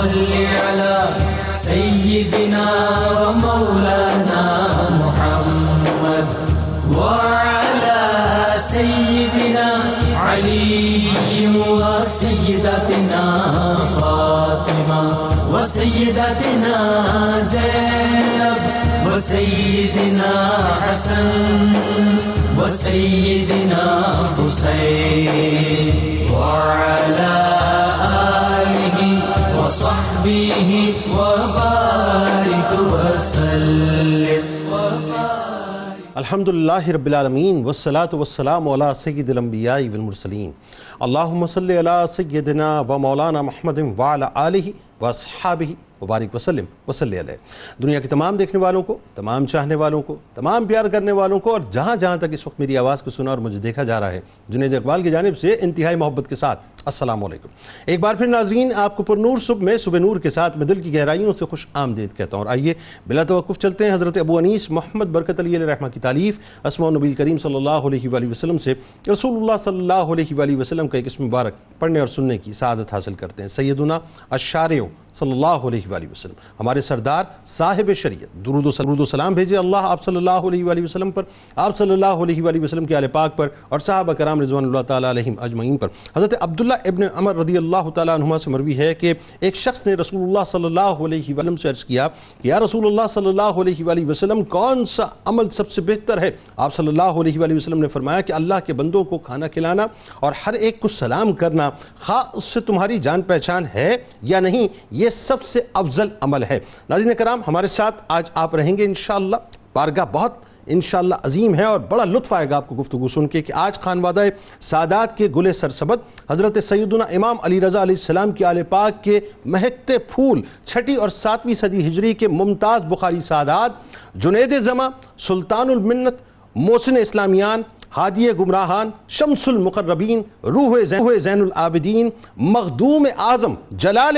صل على سيدنا ومولانا محمد وعلى سيدنا علي وسيدتنا فاطمة وسيدتنا زينب وسيدنا حسن وسيدنا حسين وعلى آله وصحبه وبارك وسلم. الحمدللہ رب العالمین والصلاة والسلام علی سید الانبیاء والمرسلین. اللہم صلی علی سیدنا و مولانا محمد وعلی آلہ واصحابہ وبارک وسلم وصلی علیہ. دنیا کے تمام دیکھنے والوں کو، تمام چاہنے والوں کو، تمام پیار کرنے والوں کو، اور جہاں جہاں تک اس وقت میری آواز کو سنا اور مجھے دیکھا جا رہا ہے، جنید اقبال کی جانب سے انتہائی محبت کے ساتھ السلام علیکم. ایک بار پھر ناظرین، آپ کو پر نور صبح میں صبح نور کے ساتھ میں دل کی گہرائیوں سے خوش آمدید کہتا ہوں. اور آئیے بلا توقف چلتے ہیں حضرت ابو انیس محمد برکت علی علیہ رحمہ کی تالیف اسماء النبی کریم صلی اللہ علیہ وآلہ وسلم سے رسول اللہ صلی اللہ علیہ وآلہ وسلم کا ایک اسم مبارک پڑھنے اور سننے کی سعادت حاصل کرتے ہیں. سیدنا الشارع صلی اللہ علیہ وآلہ وسلم، ہمارے سردار صاحب شریعت، درود و سلام بھیجے اللہ آپ صلی اللہ علیہ وآلہ وسلم پر، آپ صلی اللہ علیہ وآلہ وسلم کے آل پاک پر اور صحابہ کرام رضوان اللہ تعالیٰ علیہم اجمعین پر. حضرت عبداللہ ابن عمر رضی اللہ تعالیٰ عنہما سے مروی ہے کہ ایک شخص نے رسول اللہ صلی اللہ علیہ وسلم سے عرض کیا کہ یا رسول اللہ صلی اللہ علیہ وآلہ وسلم، کون سا عمل سب سے بہتر ہے؟ آپ صلی اللہ علیہ وآلہ وسلم نے فرمایا کہ اللہ کے بندوں کو کھانا کھلانا اور ہر ایک کو سلام کرنا، خواہ اس سے تمہاری جان پہچان ہے یا نہیں، یہ سب سے افضل عمل ہے. ناظرین کرام، ہمارے ساتھ آج آپ رہیں گے انشاءاللہ. بارگاہ بہت انشاءاللہ عظیم ہے اور بڑا لطف آئے گا آپ کو گفتگو سن کے کہ آج خانوادہ سادات کے گل سرسبد حضرت سیدنا امام علی رضا علیہ السلام کی آل پاک کے مہکتے پھول 6 اور 7ویں صدی ہجری کے ممتاز بخاری سادات جنید زماں، سلطان المنت، محسن اسلامیان، ہادی گمراہان، شمس المقربین، روح زین العابدین، مخدوم اعظم، جلال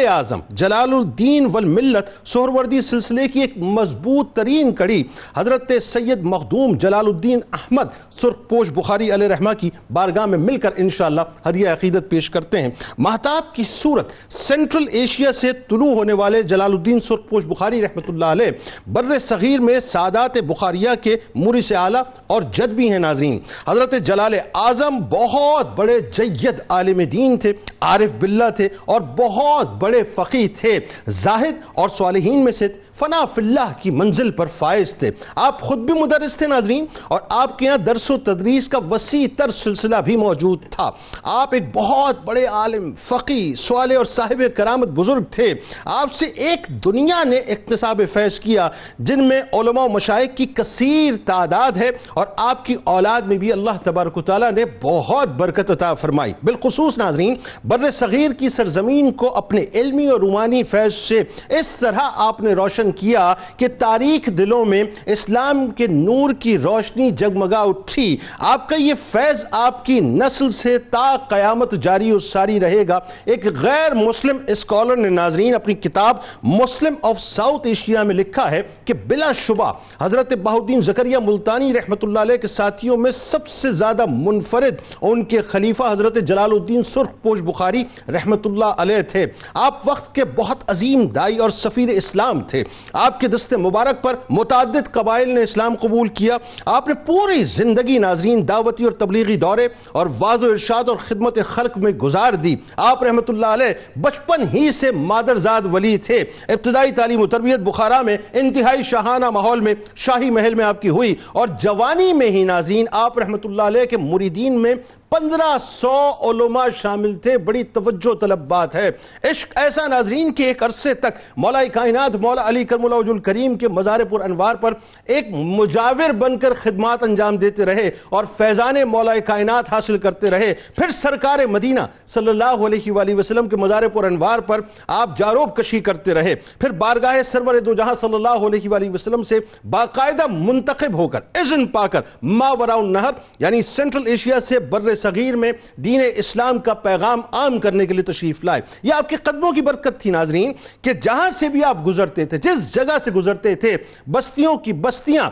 الدین والملت سہروردی سلسلے کی ایک مضبوط ترین کڑی حضرت سید مخدوم جلال الدین احمد سرخ پوش بخاری علیہ رحمہ کی بارگاہ میں مل کر انشاءاللہ ہدیہ عقیدت پیش کرتے ہیں. مہتاب کی صورت سینٹرل ایشیا سے طلوع ہونے والے جلال الدین سرخ پوش بخاری رحمۃ اللہ علیہ بر صغیر میں سادات بخاریہ کے مورث اعلیٰ اور جد بھی ہیں. ناظرین، حضرت جلال اعظم بہت بڑے جید عالم دین تھے، عارف باللہ تھے اور بہت بڑے فقیہ تھے. زاہد اور صالحین میں سے فنا فی اللہ کی منزل پر فائز تھے. آپ خود بھی مدرس تھے ناظرین، اور آپ کے یہاں درس و تدریس کا وسیع تر سلسلہ بھی موجود تھا. آپ ایک بہت بڑے عالم، فقیہ، صالح اور صاحب کرامت بزرگ تھے. آپ سے ایک دنیا نے اکتساب فیض کیا جن میں علماء و مشائخ کی کثیر تعداد ہے، اور آپ کی اولاد میں بھی اللہ تبارک و تعالیٰ نے بہت برکت عطا فرمائی. بالخصوص ناظرین، بر صغیر کی سرزمین کو اپنے علمی اور روحانی فیض سے اس طرح آپ نے روشن کیا کہ تاریخ دلوں میں اسلام کے نور کی روشنی جگمگا اٹھی. آپ کا یہ فیض آپ کی نسل سے تا قیامت جاری و ساری رہے گا. ایک غیر مسلم اسکالر نے ناظرین اپنی کتاب مسلم آف ساؤتھ ایشیا میں لکھا ہے کہ بلا شبہ حضرت بہاؤالدین زکریا ملتانی رحمت اللہ علیہ کے ساتھیوں میں سب سے زیادہ منفرد ان کے خلیفہ حضرت جلال الدین سرخ پوش بخاری رحمت اللہ علیہ تھے. آپ وقت کے بہت عظیم دائی اور سفیر اسلام تھے. آپ کے دست مبارک پر متعدد قبائل نے اسلام قبول کیا. آپ نے پوری زندگی ناظرین دعوتی اور تبلیغی دورے اور واعظ و ارشاد اور خدمت خلق میں گزار دی. آپ رحمت اللہ علیہ بچپن ہی سے مادرزاد ولی تھے. ابتدائی تعلیم و تربیت بخارا میں انتہائی شاہانہ ماحول میں شاہی محل میں آپ کی ہوئی، اور جوانی میں ہی ناظرین آپ رحمت اللہ علیہ کے مریدین میں 1500 علماء شامل تھے. بڑی توجہ طلب بات ہے. عشق ایسا ناظرین کہ ایک عرصے تک مولا کائنات مولا علی کرم اللہ وجہ الکریم کے مزار پر انوار پر ایک مجاور بن کر خدمات انجام دیتے رہے اور فیضان مولا کائنات حاصل کرتے رہے. پھر سرکار مدینہ صلی اللہ علیہ وآلہ وسلم کے مزار پر انوار پر آپ جاروب کشی کرتے رہے. پھر بارگاہ سرور دو جہاں صلی اللہ علیہ وآلہ وسلم سے باقاعدہ منتخب ہو کر اذن پا کر ماوراء النہر یعنی سینٹرل ایشیا سے بر صغیر میں دین اسلام کا پیغام عام کرنے کے لیے تشریف لائے. یہ آپ کے قدموں کی برکت تھی ناظرین کہ جہاں سے بھی آپ گزرتے تھے، جس جگہ سے گزرتے تھے، بستیوں کی بستیاں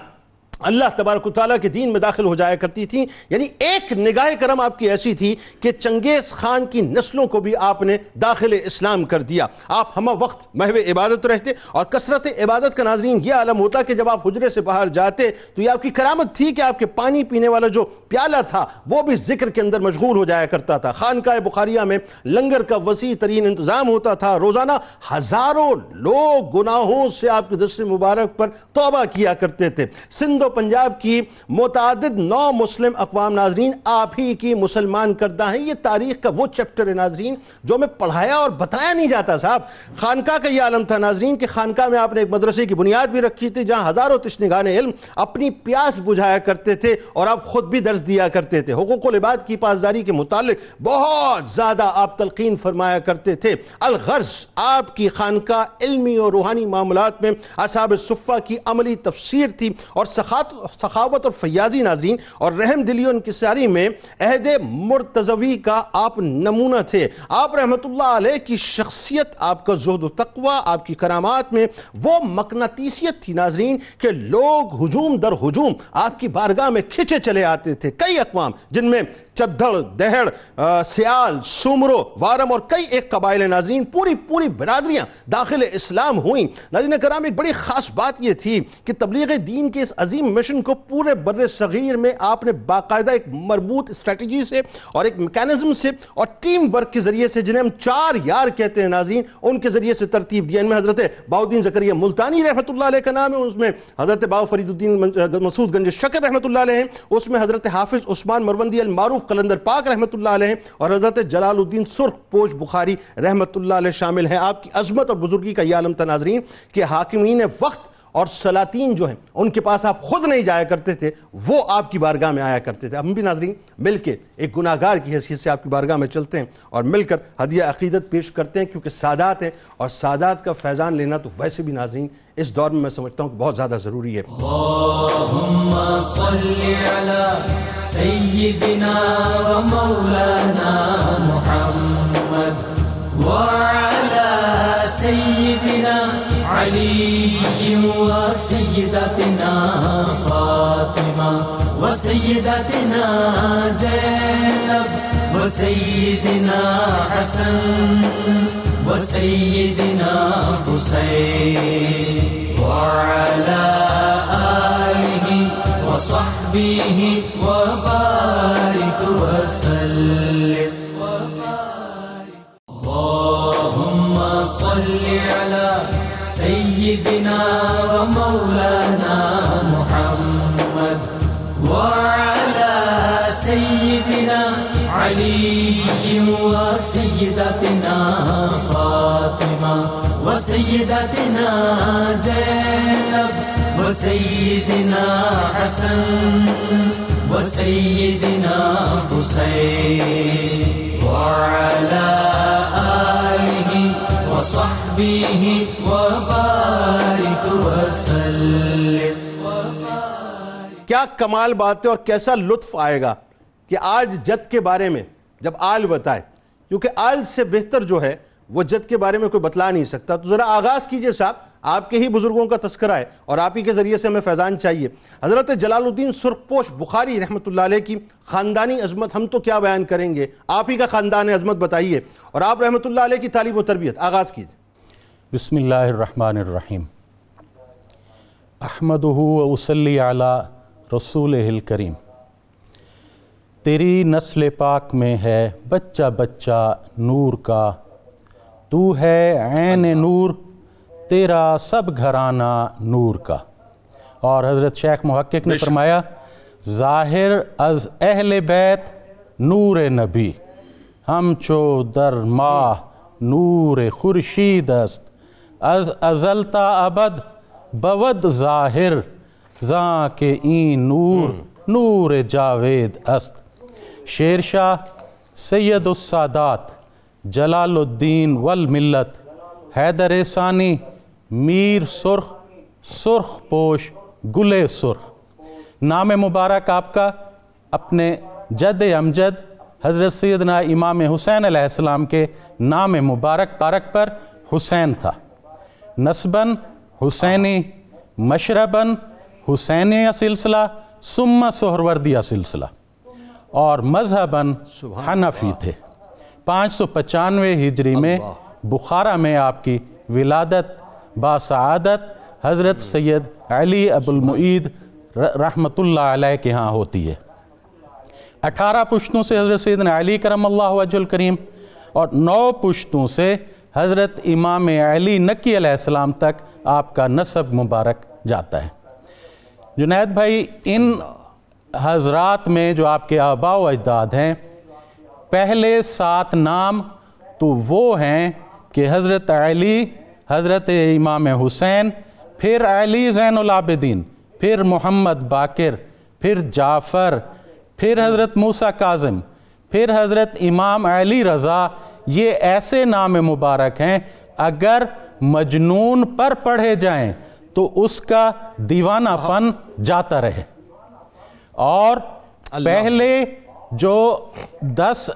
اللہ تبارک و تعالیٰ کے دین میں داخل ہو جایا کرتی تھیں. یعنی ایک نگاہ کرم آپ کی ایسی تھی کہ چنگیز خان کی نسلوں کو بھی آپ نے داخل اسلام کر دیا. آپ ہمہ وقت محو عبادت رہتے اور کثرت عبادت کا ناظرین یہ عالم ہوتا کہ جب آپ حجرے سے باہر جاتے تو یہ آپ کی کرامت تھی کہ آپ کے پانی پینے والا جو پیالہ تھا وہ بھی ذکر کے اندر مشغول ہو جایا کرتا تھا. خانقاہ بخاریہ میں لنگر کا وسیع ترین انتظام ہوتا تھا. روزانہ ہزاروں لوگ گناہوں سے آپ کے دست مبارک پر توبہ کیا کرتے تھے. سندھ و پنجاب کی متعدد نو مسلم اقوام ناظرین آپ ہی کی مسلمان کردہ ہیں. یہ تاریخ کا وہ چیپٹر ہے ناظرین جو میں پڑھایا اور بتایا نہیں جاتا صاحب. خانقاہ کا یہ عالم تھا ناظرین کہ خانقاہ میں آپ نے ایک مدرسے کی بنیاد بھی رکھی تھی جہاں ہزاروں تشنگان علم اپنی پیاس بجھایا کرتے تھے اور آپ خود بھی درس دیا کرتے تھے. حقوق العباد کی پاسداری کے متعلق بہت زیادہ آپ تلقین فرمایا کرتے تھے. الغرض آپ کی خانقاہ علمی اور روحانی معاملات میں اصحاب صفہ کی عملی تفسیر تھی اور سخاوت اور فیاضی ناظرین اور رحم دلی و انکساری میں عہد مرتضوی کا آپ نمونہ تھے. آپ رحمت اللہ علیہ کی شخصیت، آپ کا زہد و تقوی، آپ کی کرامات میں وہ مقناطیسیت تھی ناظرین کہ لوگ ہجوم در ہجوم آپ کی بارگاہ میں کھچے چلے آتے تھے. کئی اقوام جن میں چدھڑ، دہڑ، سیال، سومرو، وارم اور کئی ایک قبائل ناظرین پوری برادریاں داخل اسلام ہوئیں. ناظرین کرام ایک بڑی خاص بات یہ تھی کہ تبلیغ دین کے اس عظیم مشن کو پورے بر صغیر میں آپ نے باقاعدہ ایک مربوط اسٹریٹجی سے اور ایک میکانزم سے اور ٹیم ورک کے ذریعے سے، جنہیں ہم 4 یار کہتے ہیں ناظرین، ان کے ذریعے سے ترتیب دیا. ان میں حضرت بہاؤالدین زکریا ملتانی رحمۃ اللہ علیہ کا نام ہے، اس میں حضرت بابا فرید الدین مسعود گنج شکر رحمۃ اللہ علیہ ہیں، اس میں حضرت حافظ عثمان مروندی المعروف قلندر پاک رحمۃ اللہ علیہ اور حضرت جلال الدین سرخ پوش بخاری رحمۃ اللہ علیہ شامل ہیں. آپ کی عظمت اور بزرگی کا یہ عالم تھا ناظرین کہ حاکمین وقت اور سلاطین جو ہیں ان کے پاس آپ خود نہیں جایا کرتے تھے، وہ آپ کی بارگاہ میں آیا کرتے تھے. ہم بھی ناظرین مل کے ایک گناہگار کی حیثیت سے آپ کی بارگاہ میں چلتے ہیں اور مل کر ہدیہ عقیدت پیش کرتے ہیں، کیونکہ سادات ہیں اور سادات کا فیضان لینا تو ویسے بھی ناظرین اس دور میں سمجھتا ہوں کہ بہت زیادہ ضروری ہے. اللہم صلی علی سیدنا و مولانا محمد وعلى سيدنا علي وسيدتنا فاطمة وسيدتنا زينب وسيدنا حسن وسيدنا حسين وعلى آله وصحبه وبارك وسلم. اللهم صل على سيدنا ومولانا محمد وعلى سيدنا علي وسيدتنا فاطمة وسيدتنا زينب وسيدنا حسن وسيدنا حسين وعلى آله وصحبه وبارك وسلم. کیا کمال بات ہے اور کیسا لطف آئے گا کہ آج جد کے بارے میں جب آل بتائے، کیونکہ آل سے بہتر جو ہے وہ جد کے بارے میں کوئی بتلا نہیں سکتا. تو ذرا آغاز کیجئے صاحب، آپ کے ہی بزرگوں کا تذکرہ ہے اور آپ ہی کے ذریعے سے ہمیں فیضان چاہیے. حضرت جلال الدین سرخ پوش بخاری رحمۃ اللہ علیہ کی خاندانی عظمت ہم تو کیا بیان کریں گے، آپ ہی کا خاندان عظمت بتائیے اور آپ رحمۃ اللہ علیہ کی تعلیم و تربیت. آغاز کیجئے. بسم اللہ الرحمن الرحیم. احمدہ و اصلی علی رسولہ الکریم. تیری نسل پاک میں ہے بچہ بچہ نور کا، تو ہے عین نور تیرا سب گھرانہ نور کا. اور حضرت شیخ محقق نے فرمایا ظاہر از اہل بیت نور نبی، ہم چو در ماہ نور خورشید است، از ازل تا ابد بود ظاہر، زاں کہ این نور نور جاوید است. شیر شاہ سید السادات جلال الدین والملت حیدر ثانی میر سرخ سرخ پوش گل سرخ. نام مبارک آپ کا اپنے جد امجد حضرت سیدنا امام حسین علیہ السلام کے نام مبارک پر حسین تھا. نسباً حسینی، مشرباً حسینیہ سلسلہ ثم سہروردیہ سلسلہ، اور مذہباً حنفی تھے۔ 595 ہجری میں بخارا میں آپ کی ولادت باسعادت حضرت سید علی ابو المعید رحمۃ اللہ علیہ کے ہاں ہوتی ہے۔ 18 پشتوں سے حضرت سیدنا علی کرم اللہ وجہ الکریم اور 9 پشتوں سے حضرت امام علی نقی علیہ السلام تک آپ کا نسب مبارک جاتا ہے۔ جنید بھائی، ان حضرات میں جو آپ کے آباء و اجداد ہیں، پہلے 7 نام تو وہ ہیں کہ حضرت علی، حضرت امام حسین، پھر علی زین العابدین، پھر محمد باقر، پھر جعفر، پھر حضرت موسیٰ کاظم، پھر حضرت امام علی رضا۔ یہ ایسے نام مبارک ہیں اگر مجنون پر پڑھے جائیں تو اس کا دیوانہ پن جاتا رہے۔ اور پہلے جو 10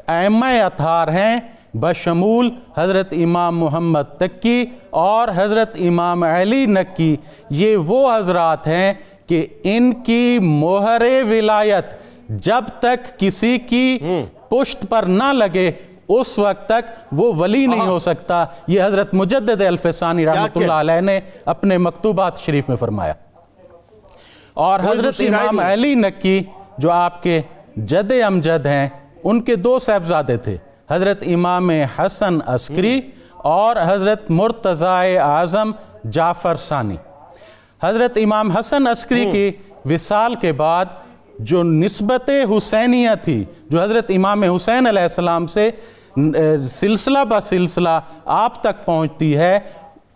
ائمہ اطہار ہیں بشمول حضرت امام محمد تقی اور حضرت امام علی نقی، یہ وہ حضرات ہیں کہ ان کی مہر ولایت جب تک کسی کی پشت پر نہ لگے اس وقت تک وہ ولی نہیں ہو سکتا۔ یہ حضرت مجدد الفسانی رحمۃ اللہ علیہ نے اپنے مکتوبات شریف میں فرمایا۔ اور حضرت امام علی نقی جو آپ کے جد امجد ہیں، ان کے 2 صاحبزادے تھے، حضرت امام حسن عسکری اور حضرت مرتضی اعظم جعفر ثانی۔ حضرت امام حسن عسکری کی وصال کے بعد جو نسبت حسینیہ تھی، جو حضرت امام حسین علیہ السلام سے سلسلہ بہ سلسلہ آپ تک پہنچتی ہے،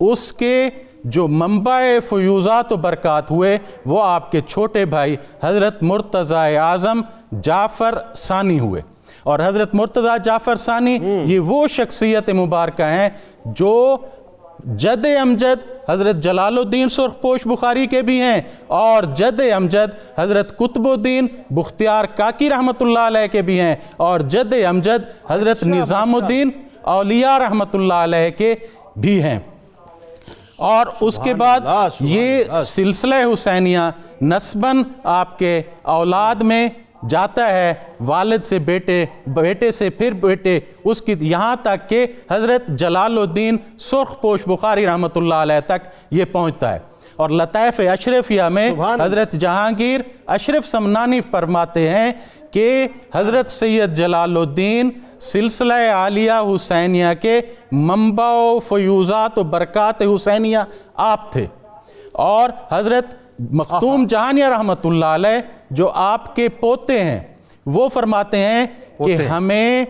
اس کے جو منبع فیوزات و برکات ہوئے وہ آپ کے چھوٹے بھائی حضرت مرتضی اعظم جعفر ثانی ہوئے۔ اور حضرت مرتضی جعفر ثانی یہ وہ شخصیت مبارکہ ہیں جو جد امجد حضرت جلال الدین سرخ پوش بخاری کے بھی ہیں، اور جد امجد حضرت قطب الدین بختیار کاکی رحمۃ اللہ علیہ کے بھی ہیں، اور جد امجد حضرت نظام الدین اولیاء رحمۃ اللہ علیہ کے بھی ہیں۔ اور اس کے بعد یہ سلسلہ حسینیہ نسباً آپ کے اولاد میں جاتا ہے، والد سے بیٹے، بیٹے سے پھر بیٹے، اس کی یہاں تک کہ حضرت جلال الدین سرخ پوش بخاری رحمۃ اللہ علیہ تک یہ پہنچتا ہے۔ اور لطائف اشرفیہ میں حضرت جہانگیر اشرف سمنانی فرماتے ہیں کہ حضرت سید جلال الدین سلسلہ عالیہ حسینیہ کے منبع و فیوزات و برکات حسینیہ آپ تھے۔ اور حضرت مختوم جہانیہ رحمۃ اللہ علیہ جو آپ کے پوتے ہیں، وہ فرماتے ہیں کہ ہمیں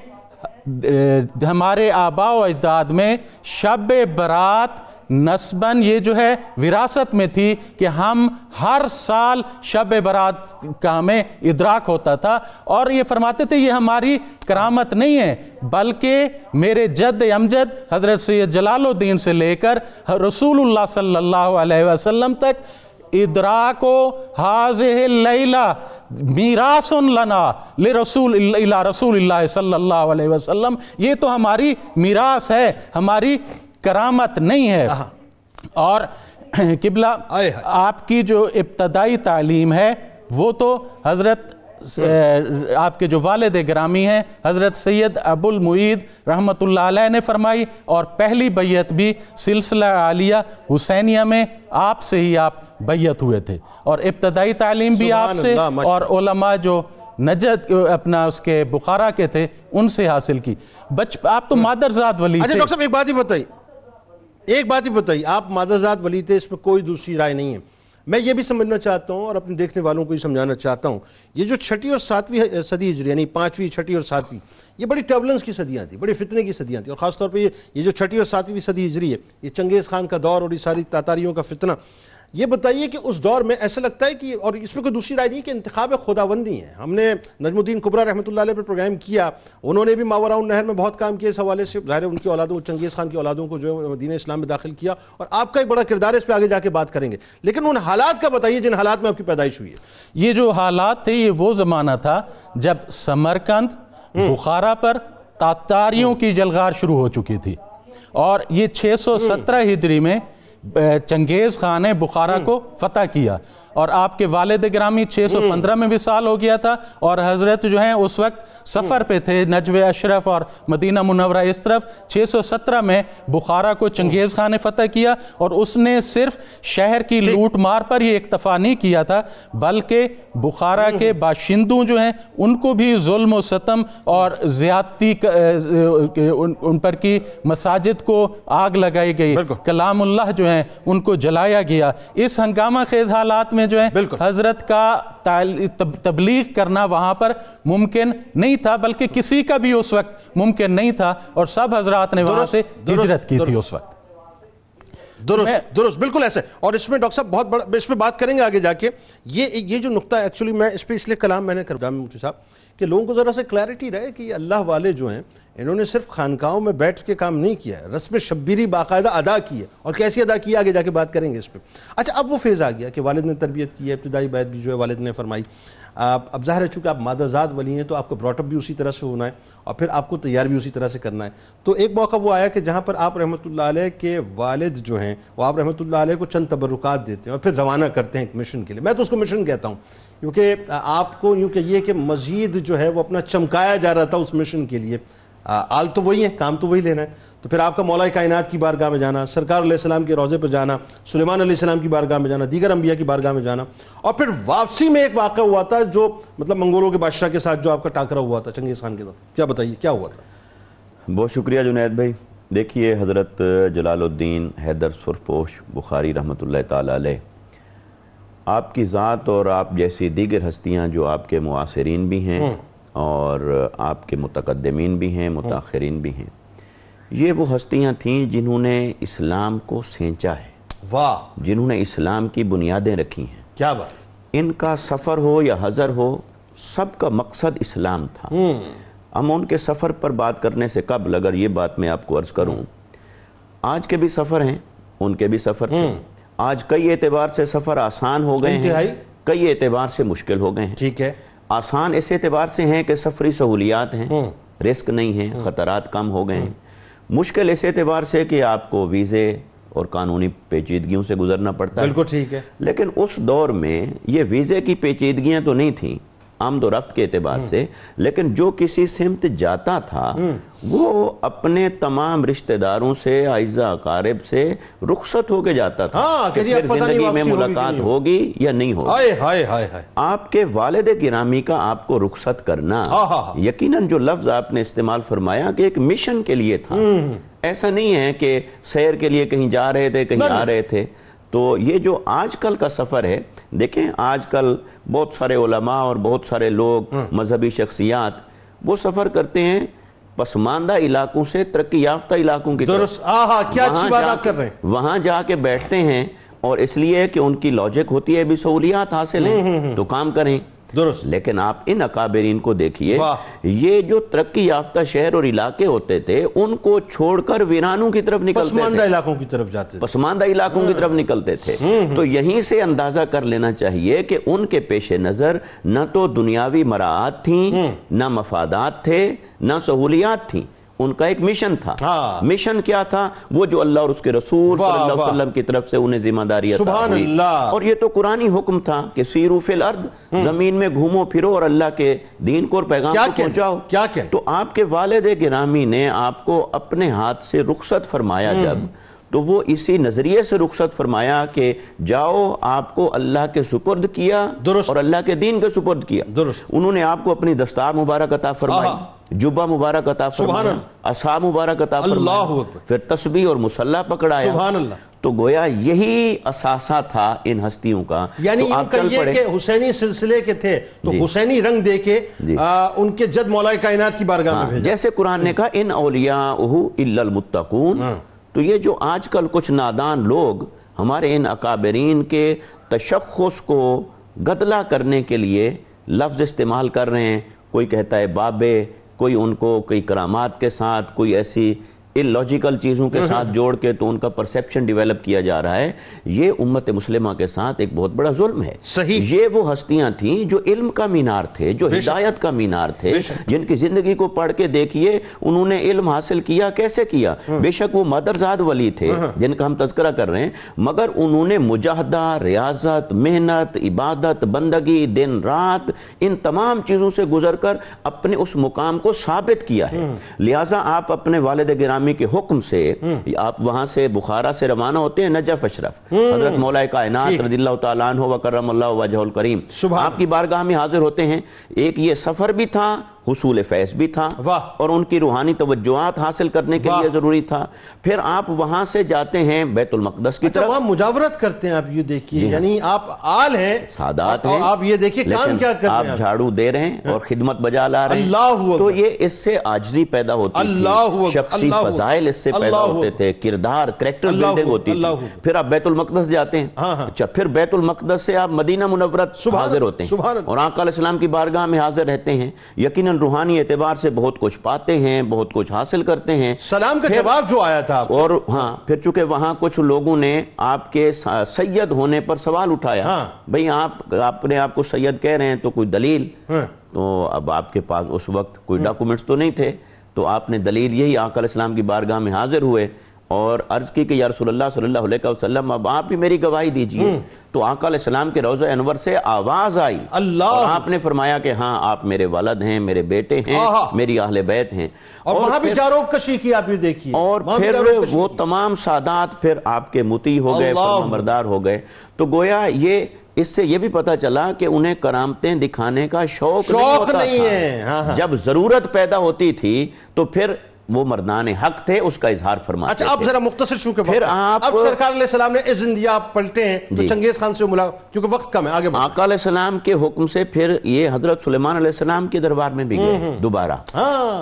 ہمارے آباء و اجداد میں شب برات نسباً یہ جو ہے وراثت میں تھی کہ ہم ہر سال شب برات کا ہمیں ادراک ہوتا تھا، اور یہ فرماتے تھے یہ ہماری کرامت نہیں ہے بلکہ میرے جد امجد حضرت سید جلال الدین سے لے کر رسول اللہ صلی اللہ علیہ وسلم تک ادراک و حاضح اللیلہ میراث لنا لرسول اللہ صلی اللہ علیہ وسلم، یہ تو ہماری میراث ہے، ہماری کرامت نہیں ہے۔ اور قبلہ آپ کی جو ابتدائی تعلیم ہے وہ تو حضرت آپ کے جو والد گرامی ہیں حضرت سید ابو المعید رحمۃ اللہ علیہ نے فرمائی، اور پہلی بیعت بھی سلسلہ عالیہ حسینیہ میں آپ سے ہی آپ بیعت ہوئے تھے، اور ابتدائی تعلیم بھی آپ سے، اور علماء جو نجد اپنا اس کے بخارا کے تھے ان سے حاصل کی۔ آپ تو مادرزاد ولی تھے۔ اچھا ڈاکٹر صاحب ایک بات ہی بتائیے، آپ مادرزاد ولی تھے، اس میں کوئی دوسری رائے نہیں ہے۔ میں یہ بھی سمجھنا چاہتا ہوں اور اپنے دیکھنے والوں کو یہ سمجھانا چاہتا ہوں، یہ جو 6 اور 7ویں صدی ہجری، یعنی 5ویں 6 اور 7ویں، یہ بڑی ٹربلنس کی صدیاں تھیں، بڑی فتنے کی صدیاں تھیں، اور خاص طور پہ یہ جو 6 اور 7ویں صدی ہجری ہے، یہ چنگیز خان کا دور اور یہ ساری تاتاریوں کا فتنہ۔ یہ بتائیے کہ اس دور میں ایسا لگتا ہے کہ، اور اس میں کوئی دوسری رائے نہیں، کہ انتخاب خداوندی ہیں۔ ہم نے نجم الدین کبریٰ رحمۃ اللہ علیہ پر پروگرام کیا، انہوں نے بھی ماوراء النہر میں بہت کام کیا اس حوالے سے، ظاہر ہے ان کی اولادوں، چنگیز خان کی اولادوں کو جو ہے دین اسلام میں داخل کیا، اور آپ کا ایک بڑا کردار ہے، اس پہ آگے جا کے بات کریں گے۔ لیکن ان حالات کا بتائیے جن حالات میں آپ کی پیدائش ہوئی ہے۔ یہ جو حالات تھے یہ وہ زمانہ تھا جب سمرقند بخارا پر تاتاریوں کی جلغار شروع ہو چکی تھی، اور یہ 617 ہجری میں چنگیز خان نے بخارا کو فتح کیا، اور آپ کے والد گرامی 615 میں وصال ہو گیا تھا، اور حضرت جو ہیں اس وقت سفر پہ تھے نجو اشرف اور مدینہ منورہ اس طرف۔ 617 میں بخارا کو چنگیز خان نے فتح کیا، اور اس نے صرف شہر کی لوٹ مار پر ہی اکتفا نہیں کیا تھا، بلکہ بخارا کے باشندوں جو ہیں ان کو بھی ظلم و ستم اور زیادتی ان پر کی مساجد کو آگ لگائی گئی، کلام اللہ جو ہیں ان کو جلایا گیا۔ اس ہنگامہ خیز حالات میں جو ہے حضرت کا تبلیغ کرنا وہاں پر ممکن نہیں تھا، بلکہ کسی کا بھی اس وقت ممکن نہیں تھا، اور سب حضرات نے وہاں سے ہجرت کی تھی اس وقت۔ درست بالکل ایسے۔ اور اس میں ڈاکٹر صاحب بہت بڑا، اس پہ بات کریں گے آگے جا کے، یہ جو نقطہ ایکچولی میں اس پہ اس لیے کلام میں نے کر دیا مفتی صاحب کہ لوگوں کو ذرا سے کلیئرٹی رہے کہ یہ اللہ والے جو ہیں انہوں نے صرف خانقاہوں میں بیٹھ کے کام نہیں کیا ہے، رسم شبیری باقاعدہ ادا کی ہے، اور کیسی ادا کی ہے آگے جا کے بات کریں گے اس پہ۔ اچھا، اب وہ فیز آ گیا کہ والد نے تربیت کی ہے، ابتدائی بیعت بھی جو ہے والد نے فرمائی، اب ظاہر ہے چونکہ آپ مادرزاد ولی ہیں تو آپ کو براٹ اپ بھی اسی طرح سے ہونا ہے، اور پھر آپ کو تیار بھی اسی طرح سے کرنا ہے۔ تو ایک موقع وہ آیا کہ جہاں پر آپ رحمۃ اللہ علیہ کے والد جو ہیں وہ آپ رحمۃ اللہ علیہ کو چند تبرکات دیتے ہیں اور پھر روانہ کرتے ہیں ایک مشن کے لیے۔ میں تو اس کو مشن کہتا ہوں، کیونکہ آپ کو یوں کہیے کہ مزید جو ہے وہ اپنا چمکایا جا رہا تھا اس مشن کے لیے۔ آل تو وہی ہے، کام تو وہی لینا ہے۔ تو پھر آپ کا مولا کائنات کی بارگاہ میں جانا، سرکار علیہ السلام کے روضے پر جانا، سلیمان علیہ السلام کی بارگاہ میں جانا، دیگر انبیاء کی بارگاہ میں جانا، اور پھر واپسی میں ایک واقعہ ہوا تھا جو مطلب منگولوں کے بادشاہ کے ساتھ جو آپ کا ٹاکرا ہوا تھا چنگیز خان کے ساتھ، کیا بتائیے کیا ہوا تھا؟ بہت شکریہ جنید بھائی۔ دیکھیے، حضرت جلال الدین حیدر سرخپوش بخاری رحمۃ اللہ تعالیٰ علیہ، آپ کی ذات اور آپ جیسی دیگر ہستیاں جو آپ کے معاصرین بھی ہیں اور آپ کے متقدمین بھی ہیں، متاخرین بھی ہیں، یہ وہ ہستیاں تھیں جنہوں نے اسلام کو سینچا ہے، واہ، جنہوں نے اسلام کی بنیادیں رکھی ہیں۔ کیا بات! ان کا سفر ہو یا حضر ہو، سب کا مقصد اسلام تھا۔ ہم ان کے سفر پر بات کرنے سے قبل اگر یہ بات میں آپ کو عرض کروں، آج کے بھی سفر ہیں، ان کے بھی سفر تھے۔ آج کئی اعتبار سے سفر آسان ہو گئے ہیں، کئی اعتبار سے مشکل ہو گئے ہیں۔ ٹھیک ہے، آسان اس اعتبار سے ہیں کہ سفری سہولیات ہیں، رسک نہیں ہیں، خطرات کم ہو گئے ہیں۔ مشکل اس اعتبار سے کہ آپ کو ویزے اور قانونی پیچیدگیوں سے گزرنا پڑتا ہے۔ بالکل ٹھیک ہے۔ لیکن اس دور میں یہ ویزے کی پیچیدگیاں تو نہیں تھیں آمد و رفت کے اعتبار سے، لیکن جو کسی سمت جاتا تھا وہ اپنے تمام رشتہ داروں سے، اعزاء اقارب سے رخصت ہو کے جاتا تھا کہ پھر زندگی میں ملاقات ہوگی یا نہیں ہوگی۔ آپ کے والد گرامی کا آپ کو رخصت کرنا، یقیناً جو لفظ آپ نے استعمال فرمایا کہ ایک مشن کے لیے تھا، ایسا نہیں ہے کہ سیر کے لیے کہیں جا رہے تھے، کہیں آ رہے تھے۔ تو یہ جو آج کل کا سفر ہے، دیکھیں آج کل بہت سارے علماء اور بہت سارے لوگ، مذہبی شخصیات، وہ سفر کرتے ہیں پسماندہ علاقوں سے ترقی یافتہ علاقوں کی طرف۔ کیا اچھی بات آپ کر رہے ہیں۔ وہاں جا کے بیٹھتے ہیں، اور اس لیے کہ ان کی لاجک ہوتی ہے بھی سہولیات حاصل ہیں تو کام کریں۔ درست۔ لیکن آپ ان اکابرین کو دیکھیے، یہ جو ترقی یافتہ شہر اور علاقے ہوتے تھے ان کو چھوڑ کر ویرانوں کی طرف نکلتے تھے، پسماندہ علاقوں کی طرف جاتے تھے، پسماندہ علاقوں کی طرف نکلتے تھے۔ تو یہیں سے اندازہ کر لینا چاہیے کہ ان کے پیش نظر نہ تو دنیاوی مراعات تھیں، نہ مفادات تھے، نہ سہولیات تھیں، ان کا ایک مشن تھا۔ مشن کیا تھا؟ وہ جو اللہ اور اس کے رسول صلی اللہ علیہ وسلم کی طرف سے انہیں ذمہ داری عطا ہوئی، اور یہ تو قرآنی حکم تھا کہ سیرو فی الارض، زمین میں گھومو پھرو اور اللہ کے دین کو اور پیغام کو پہنچاؤ۔ تو آپ کے والد گرامی نے آپ کو اپنے ہاتھ سے رخصت فرمایا جب، تو وہ اسی نظریے سے رخصت فرمایا کہ جاؤ، آپ کو اللہ کے سپرد کیا اور اللہ کے دین کے سپرد کیا۔ انہوں نے آپ کو اپنی دستار مبارک عطا فرمائی، جبہ مبارک عطا فرمایا، عصا مبارک عطا فرمایا، پھر تسبیح اور مسلح پکڑایا۔ تو گویا یہی اساسہ تھا ان ہستیوں کا۔ یعنی یہ کہیے کہ حسینی سلسلے کے تھے تو حسینی رنگ دے کے ان کے جد مولا کائنات کی بارگاہ میں بھیجا، جیسے قرآن نے کہا ان اولیاءہ الا المتقون۔ تو یہ جو آج کل کچھ نادان لوگ ہمارے ان اکابرین کے تشخص کو گدلا کرنے کے لیے لفظ استعمال کر رہے ہیں، کوئی کہتا ہے بابے، کوئی ان کو کئی کرامات کے ساتھ، کوئی ایسی ان لاجیکل چیزوں کے ساتھ جوڑ کے تو ان کا پرسیپشن ڈیولپ کیا جا رہا ہے. یہ امت مسلمہ کے ساتھ ایک بہت بڑا ظلم ہے. صحیح. یہ وہ ہستیاں تھیں جو علم کا مینار تھے, جو ہدایت کا مینار تھے, جن کی زندگی کو پڑھ کے دیکھیے انہوں نے علم حاصل کیا. کیسے کیا؟ بے شک وہ مدرزاد ولی تھے جن کا ہم تذکرہ کر رہے ہیں, مگر انہوں نے مجاہدہ, ریاضت, محنت, عبادت, بندگی, دن رات, ان تمام چیزوں سے گزر کر اپنے اس مقام کو ثابت کیا ہے. لہٰذا آپ اپنے والد گرامی کے حکم سے آپ وہاں سے بخارا سے روانہ ہوتے ہیں نجف اشرف. حضرت مولا کائنات رضی اللہ تعالیٰ عنہ وکرم اللہ وجہہ الکریم آپ کی بارگاہ میں حاضر ہوتے ہیں. ایک یہ سفر بھی تھا, حصول فیض بھی تھا, اور ان کی روحانی توجہات حاصل کرنے کے لیے ضروری تھا. پھر آپ وہاں سے جاتے ہیں بیت المقدس کی طرف. وہاں مجاورت کرتے ہیں آپ, یہ دیکھیے یعنی آپ آل ہیں, سادات ہیں, اور آپ یہ دیکھیے کام کیا کرتے ہیں, آپ جھاڑو دے رہے ہیں اور خدمت بجا لا رہے ہیں. تو یہ اس سے عاجزی پیدا ہوتی تھی, شخصی فضائل اس سے پیدا ہوتے تھے, کردار, کریکٹر بلڈنگ ہوتی تھی. پھر آپ بیت المقدس جاتے ہیں. اچھا, پھر بیت المقدس سے آپ مدینہ منورت حاضر ہوتے ہیں اور آقا علیہ السلام کی بارگاہ میں حاضر رہتے ہیں. یقیناً روحانی اعتبار سے بہت کچھ پاتے ہیں, بہت کچھ حاصل کرتے ہیں. سلام کا جواب جو آیا تھا, اور ہاں پھر چونکہ وہاں کچھ لوگوں نے آپ کے سید ہونے پر سوال اٹھایا, بھئی آپ اپنے آپ کو سید کہہ رہے ہیں تو کوئی دلیل. تو اب آپ کے پاس اس وقت کوئی ڈاکومنٹس تو نہیں تھے, تو آپ نے دلیل یہی آقا علیہ السلام کی بارگاہ میں حاضر ہوئے اور عرض کی کہ یا رسول اللہ صلی اللہ علیہ وسلم اب آپ بھی میری گواہی دیجئے. تو آقا علیہ السلام کے روضہ انور سے آواز آئی اور آپ نے فرمایا کہ ہاں آپ میرے والد ہیں, میرے بیٹے ہیں, میری اہل بیت ہیں. اور وہاں بھی جاروب کشی کی آپ یہ دیکھیے, اور پھر وہ تمام سادات پھر آپ کے مطیع ہو گئے, فرمانبردار ہو گئے. تو گویا یہ اس سے یہ بھی پتا چلا کہ انہیں کرامتیں دکھانے کا شوق نہیں ہے. جب ضرورت پیدا ہوتی تھی تو پھر وہ مردان حق تھے, اس کا اظہار فرماتے تھے. اچھا آپ ذرا مختصر چونکہ پھر اب سرکار علیہ السلام نے اذن دیا, آپ پلٹے ہیں تو چنگیز خان سے ملا, کیونکہ وقت کم ہے, آگے بڑھیں. آقا علیہ السلام کے حکم سے پھر یہ حضرت سلیمان علیہ السلام کے دربار میں بھی گئے دوبارہ.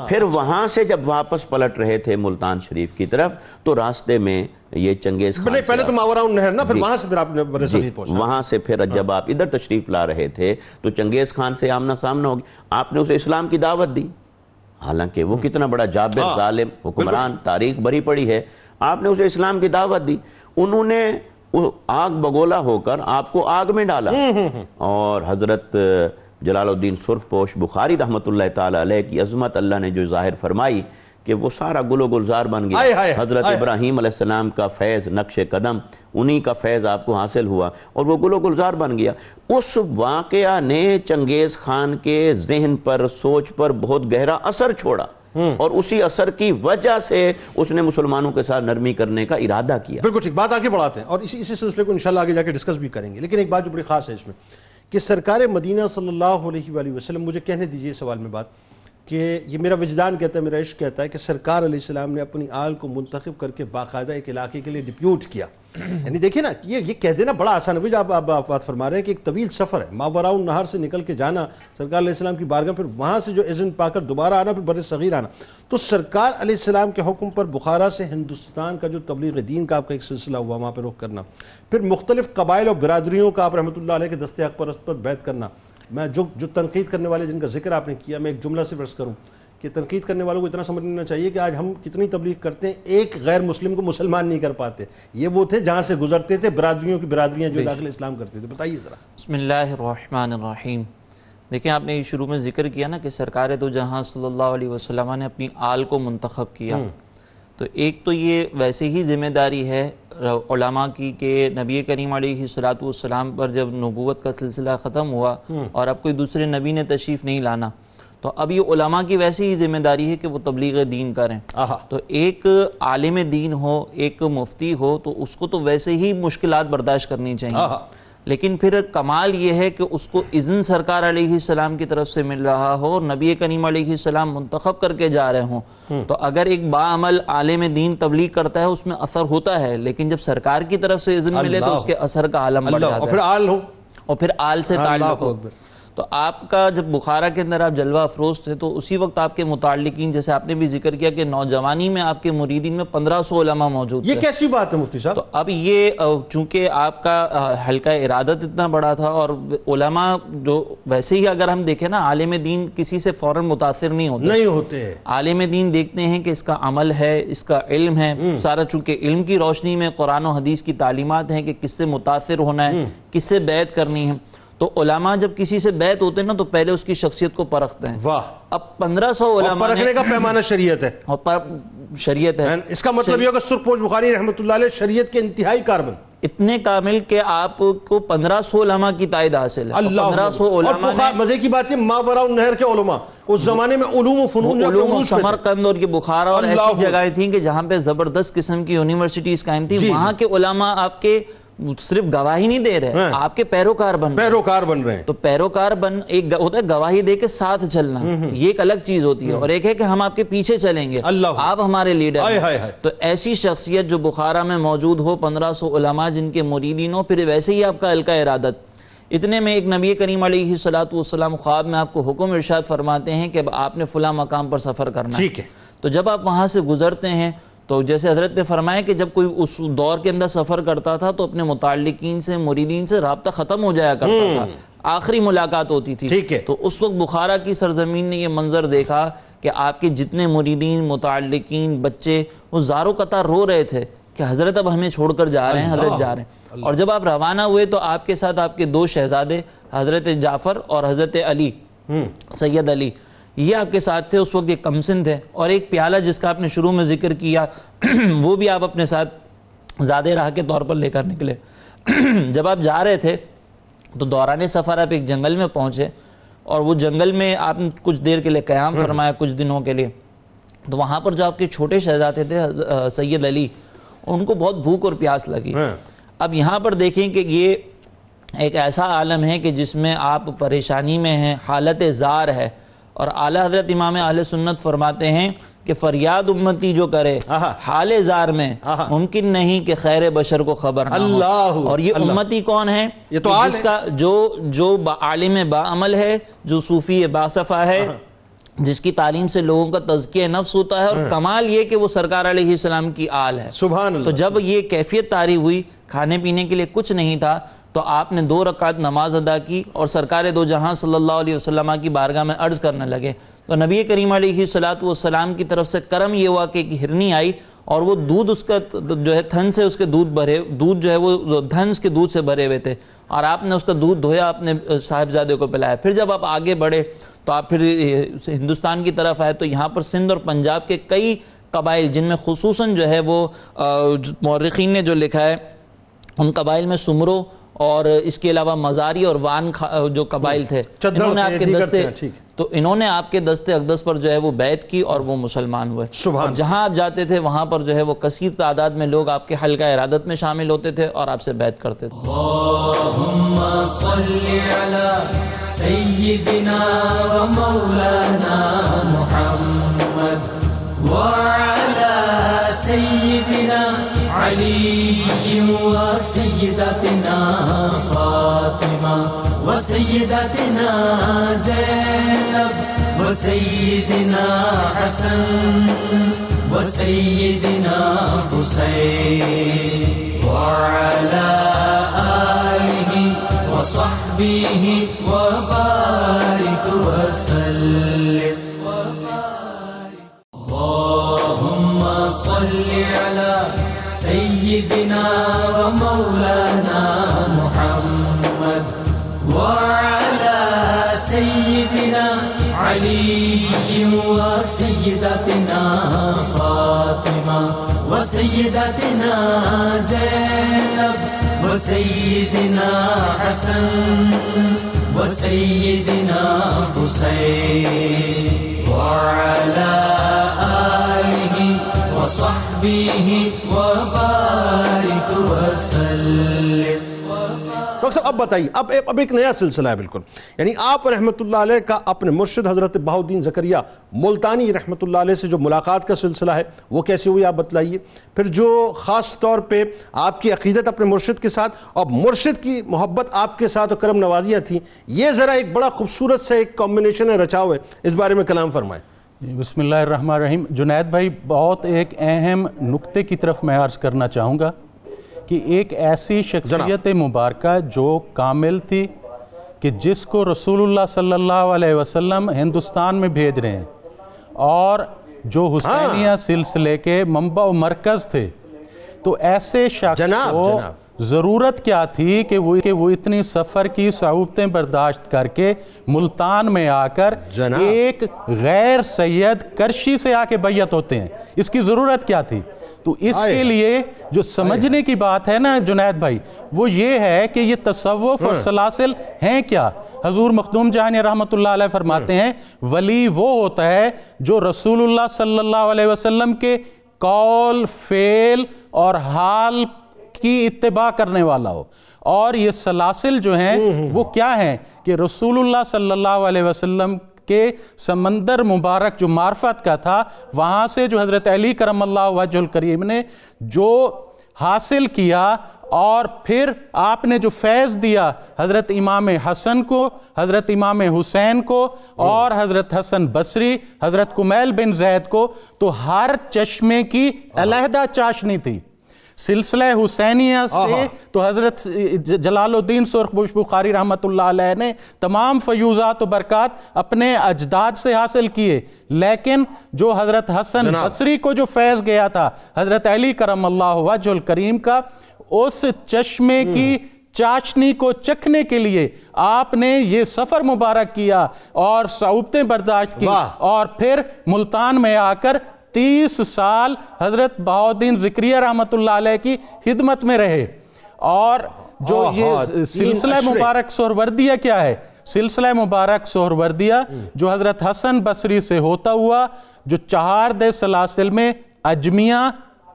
پھر وہاں سے جب واپس پلٹ رہے تھے ملتان شریف کی طرف, تو راستے میں یہ چنگیز خان سے پہلے تو ماورا نہر نا, پھر وہاں سے پھر آپ نے بر صغیر پہنچا. وہاں سے پھر جب آپ ادھر تشریف لا رہے تھے تو چنگیز خان سے آمنا سامنا ہو گیا. آپ نے اسے اسلام کی دعوت دی, حالانکہ وہ کتنا بڑا جابر, ظالم حکمران, تاریخ بھری پڑی ہے. آپ نے اسے اسلام کی دعوت دی, انہوں نے آگ بگولا ہو کر آپ کو آگ میں ڈالا. اور حضرت جلال الدین سرخ پوش بخاری رحمت اللہ تعالی علیہ کی عظمت اللہ نے جو ظاہر فرمائی کہ وہ سارا گل و گلزار بن گیا. حضرت ابراہیم علیہ السلام کا فیض, نقش قدم, انہی کا فیض آپ کو حاصل ہوا اور وہ گل و گلزار بن گیا. اس واقعہ نے چنگیز خان کے ذہن پر, سوچ پر بہت گہرا اثر چھوڑا, اور اسی اثر کی وجہ سے اس نے مسلمانوں کے ساتھ نرمی کرنے کا ارادہ کیا. بالکل ٹھیک بات, آگے بڑھاتے ہیں اور اسی سلسلے کو انشاءاللہ آگے جا کے ڈسکس بھی کریں گے. لیکن ایک بات جو بڑی خاص ہے اس میں کہ سرکار مدینہ صلی اللہ علیہ وآلہ وسلم, مجھے کہنے دیجئے سوال میں بات, کہ یہ میرا وجدان کہتا ہے, میرا عشق کہتا ہے کہ سرکار علیہ السلام نے اپنی آل کو منتخب کر کے باقاعدہ ایک علاقے کے لیے ڈپیوٹ کیا. یعنی دیکھیں نا, یہ کہہ دینا بڑا آسان ہے. جب آپ بات فرما رہے ہیں کہ ایک طویل سفر ہے, ماوراء النہر سے نکل کے جانا سرکار علیہ السلام کی بارگاہ, پھر وہاں سے جو اذن پا کر دوبارہ آنا, پھر بر صغیر آنا. تو سرکار علیہ السلام کے حکم پر بخارا سے ہندوستان کا جو تبلیغ دین کا آپ کا ایک سلسلہ ہوا, وہاں پہ رخ کرنا, پھر مختلف قبائل اور برادریوں کا آپ رحمۃ اللہ علیہ کے دست حق پرست پر بیعت کرنا. میں جو تنقید کرنے والے جن کا ذکر آپ نے کیا, میں ایک جملہ سے عرض کروں کہ تنقید کرنے والوں کو اتنا سمجھ لینا چاہیے کہ آج ہم کتنی تبلیغ کرتے ہیں, ایک غیر مسلم کو مسلمان نہیں کر پاتے. یہ وہ تھے جہاں سے گزرتے تھے, برادریوں کی برادریاں جو داخل اسلام کرتے تھے. بتائیے ذرا. بسم اللہ الرحمن الرحیم. دیکھیں آپ نے شروع میں ذکر کیا نا کہ سرکار دو جہاں صلی اللہ علیہ وسلم نے اپنی آل کو منتخب کیا. تو ایک تو یہ ویسے ہی ذمہ داری ہے علماء کی کہ نبی کریم علیہ السلام پر جب نبوت کا سلسلہ ختم ہوا اور اب کوئی دوسرے نبی نے تشریف نہیں لانا, تو اب یہ علماء کی ویسے ہی ذمہ داری ہے کہ وہ تبلیغ دین کریں. تو ایک عالم دین ہو, ایک مفتی ہو, تو اس کو تو ویسے ہی مشکلات برداشت کرنی چاہیے. لیکن پھر کمال یہ ہے کہ اس کو اذن سرکار علیہ السلام کی طرف سے مل رہا ہو اور نبی کریم علیہ السلام منتخب کر کے جا رہے ہوں. تو اگر ایک باعمل عالم دین تبلیغ کرتا ہے اس میں اثر ہوتا ہے, لیکن جب سرکار کی طرف سے اذن ملے تو اس کے اثر کا عالم بڑھ جاتا ہے, اور پھر آل ہو, اور پھر آل سے تعلق ہو. تو آپ کا جب بخارا کے اندر آپ جلوہ افروز تھے تو اسی وقت آپ کے متعلقین، جیسے آپ نے بھی ذکر کیا کہ نوجوانی میں آپ کے مریدین میں 1500 علماء موجود تھے. یہ کیسی بات ہے مفتی صاحب؟ تو اب یہ چونکہ آپ کا حلقہ ارادت اتنا بڑا تھا، اور علماء جو ویسے ہی اگر ہم دیکھیں نا، عالم دین کسی سے فوراً متاثر نہیں ہوتے. عالم دین دیکھتے ہیں کہ اس کا عمل ہے، اس کا علم ہے سارا، چونکہ علم کی روشنی میں قرآن و حدیث کی تعلیمات ہیں کہ کس سے متاثر ہونا ہے، کس سے بیعت کرنی ہے. تو علماء جب کسی سے بیعت ہوتے ہیں نا تو پہلے اس کی شخصیت کو پرکھتے ہیں. واہ. اب 1500 علماء نے، پرکھنے کا پیمانہ شریعت ہے، اور شریعت ہے. اس کا مطلب یہ کہ سرخ پوش بخاری رحمۃ اللہ علیہ شریعت کے انتہائی کاربن، اتنے کامل کہ آپ کو 1500 علماء کی تائید حاصل ہے. اللہ. 1500 علماء نے، مزے کی بات ہے، ماوراء النہر کے علماء اس زمانے میں علوم و فنون، علوم و سمرقند اور یہ بخارا اور ایسی جگہیں تھیں کہ جہاں پہ زبردست قسم کی یونیورسٹیز قائم تھیں. وہاں کے علماء آپ کے صرف گواہی نہیں دے رہے، آپ کے پیروکار بن رہے ہیں. تو پیروکار ایک ہوتا ہے گواہی دے کے ساتھ چلنا، یہ ایک الگ چیز ہوتی ہے، اور ایک ہے کہ ہم آپ کے پیچھے چلیں گے، آپ ہمارے لیڈر ہیں. تو ایسی شخصیت جو بخارا میں موجود ہو، 1500 علماء جن کے مریدین ہو، پھر ویسے ہی آپ کا حلقہ ارادت. اتنے میں ایک نبی کریم علیہ الصلوۃ خواب میں آپ کو حکم ارشاد فرماتے ہیں کہ آپ نے فلاں مقام پر سفر کرنا ہے. تو جب آپ وہاں سے گزرتے ہیں تو جیسے حضرت نے فرمایا کہ جب کوئی اس دور کے اندر سفر کرتا تھا تو اپنے متعلقین سے، مریدین سے رابطہ ختم ہو جایا کرتا تھا، آخری ملاقات ہوتی تھی. تو اس وقت بخارا کی سرزمین نے یہ منظر دیکھا کہ آپ کے جتنے مریدین، متعلقین، بچے، وہ زارو قطار رو رہے تھے کہ حضرت اب ہمیں چھوڑ کر جا رہے ہیں، حضرت جا رہے ہیں. اور جب آپ روانہ ہوئے تو آپ کے ساتھ آپ کے 2 شہزادے، حضرت جعفر اور حضرت علی، سید علی، یہ آپ کے ساتھ تھے. اس وقت یہ کمسن تھے، اور ایک پیالہ جس کا آپ نے شروع میں ذکر کیا وہ بھی آپ اپنے ساتھ زادے راہ کے طور پر لے کر نکلے. جب آپ جا رہے تھے تو دوران سفر آپ ایک جنگل میں پہنچے، اور وہ جنگل میں آپ نے کچھ دیر کے لیے قیام فرمایا، کچھ دنوں کے لیے. تو وہاں پر جو آپ کے چھوٹے شہزادے تھے سید علی، ان کو بہت بھوک اور پیاس لگی. اب یہاں پر دیکھیں کہ یہ ایک ایسا عالم ہے کہ جس میں آپ پریشانی میں ہیں، حالت زار ہے. اور اعلیٰ حضرت امام اہل سنت فرماتے ہیں کہ فریاد امتی جو کرے حال زار میں، ممکن نہیں کہ خیر بشر کو خبر نہ ہو. اور یہ امتی کون ہے؟ جس کا جو عالم باعمل ہے، جو صوفی باصفا ہے، جس کی تعلیم سے لوگوں کا تزکیہ نفس ہوتا ہے. اور کمال یہ کہ وہ سرکار علیہ السلام کی آل ہے. سبحان اللہ. تو جب یہ کیفیت طاری ہوئی، کھانے پینے کے لیے کچھ نہیں تھا، تو آپ نے 2 رکعت نماز ادا کی اور سرکار دو جہاں صلی اللہ علیہ وسلم کی بارگاہ میں عرض کرنے لگے. تو نبی کریم علیہ السلام کی طرف سے کرم یہ ہوا کہ ایک ہرنی آئی، اور وہ دودھ اس کا جو ہے تھن سے، اس کے دودھ جو ہے وہ دھنس کے دودھ سے بھرے ہوئے تھے، اور آپ نے اس کا دودھ دھویا، اپنے صاحبزادے کو پلایا. پھر جب آپ آگے بڑھے تو آپ پھر ہندوستان کی طرف آئے، تو یہاں پر سندھ اور پنجاب کے کئی قبائل، جن میں خصوصاً جو ہے وہ مورخین نے جو لکھا ہے، ان قبائل میں سمرو اور اس کے علاوہ مزاری اور وان جو قبائل تھے، انہوں نے آپ کے دستے اقدس پر جو ہے وہ بیعت کی اور وہ مسلمان ہوئے. اور جہاں آپ جاتے تھے وہاں پر جو ہے وہ کثیر تعداد میں لوگ آپ کے حلقہ ارادت میں شامل ہوتے تھے اور آپ سے بیعت کرتے تھے. اللہم صلی علی سیدنا و مولانا محمد وعلی سیدنا علی و سیدتنا فاطمہ و سیدتنا زینب و سیدنا حسن و سیدنا حسین وعلی آلہ و صحبہ و بارک وسلم. اللہم صلی علی سیدنا و مولانا محمد وعلی سیدنا علی و سیدتنا فاطمہ و سیدتنا زینب و سیدنا حسن و سیدنا حسین وعلی آلہ و صحبہ و بارک وسلم. ڈاکٹر صاحب اب بتائیے، اب ایک نیا سلسلہ ہے بالکل، یعنی آپ رحمۃ اللہ علیہ کا اپنے مرشد حضرت بہاؤالدین زکریہ ملتانی رحمۃ اللہ علیہ سے جو ملاقات کا سلسلہ ہے وہ کیسے ہوئی آپ بتلائیے، پھر جو خاص طور پہ آپ کی عقیدت اپنے مرشد کے ساتھ اور مرشد کی محبت آپ کے ساتھ اور کرم نوازیاں تھیں، یہ ذرا ایک بڑا خوبصورت سے ایک کمبینیشن ہے، رچاؤ ہے، اس بارے میں کلام فرمائیں۔ بسم اللہ الرحمن الرحیم۔ جنید بھائی، بہت ایک اہم نقطے کی طرف میں عرض کرنا چاہوں گا کہ ایک ایسی شخصیت مبارکہ جو کامل تھی کہ جس کو رسول اللہ صلی اللہ علیہ وسلم ہندوستان میں بھیج رہے ہیں، اور جو حسینیہ سلسلے کے منبع و مرکز تھے، تو ایسے شخص کو ضرورت کیا تھی کہ وہ اتنی سفر کی صعوبتیں برداشت کر کے ملتان میں آ کر ایک غیر سید کرشی سے آ کے بیعت ہوتے ہیں؟ اس کی ضرورت کیا تھی؟ تو اس کے لیے جو سمجھنے کی بات ہے نا جنید بھائی، وہ یہ ہے کہ یہ تصوف اور سلاسل ہیں کیا؟ حضور مخدوم جہانی رحمۃ اللہ علیہ فرماتے ہیں ولی وہ ہوتا ہے جو رسول اللہ صلی اللہ علیہ وسلم کے قول، فعل اور حال کی اتباع کرنے والا ہو۔ اور یہ سلاسل جو ہیں وہ کیا ہیں کہ رسول اللہ صلی اللہ علیہ وسلم کے سمندر مبارک جو معرفت کا تھا، وہاں سے جو حضرت علی کرم اللہ وجہ الکریم نے جو حاصل کیا، اور پھر آپ نے جو فیض دیا حضرت امام حسن کو، حضرت امام حسین کو اور حضرت حسن بصری، حضرت کمیل بن زید کو، تو ہر چشمے کی علیحدہ چاشنی تھی۔ سلسلہ حسینیہ سے تو حضرت جلال الدین سرخ بخاری رحمۃ اللہ علیہ نے تمام فیوزات و برکات اپنے اجداد سے حاصل کیے، لیکن جو حضرت حسن بصری کو جو فیض گیا تھا حضرت علی کرم اللہ وجہ الکریم کا، اس چشمے کی چاشنی کو چکھنے کے لیے آپ نے یہ سفر مبارک کیا اور صعوبتیں برداشت کی، اور پھر ملتان میں آ کر 30 سال حضرت بہاؤالدین زکریا رحمۃ اللہ علیہ کی خدمت میں رہے۔ اور جو یہ سلسلہ مبارک سہروردیہ کیا ہے؟ سلسلہ مبارک سہروردیہ جو حضرت حسن بصری سے ہوتا ہوا، جو 4 سلاسل میں اجمیاں،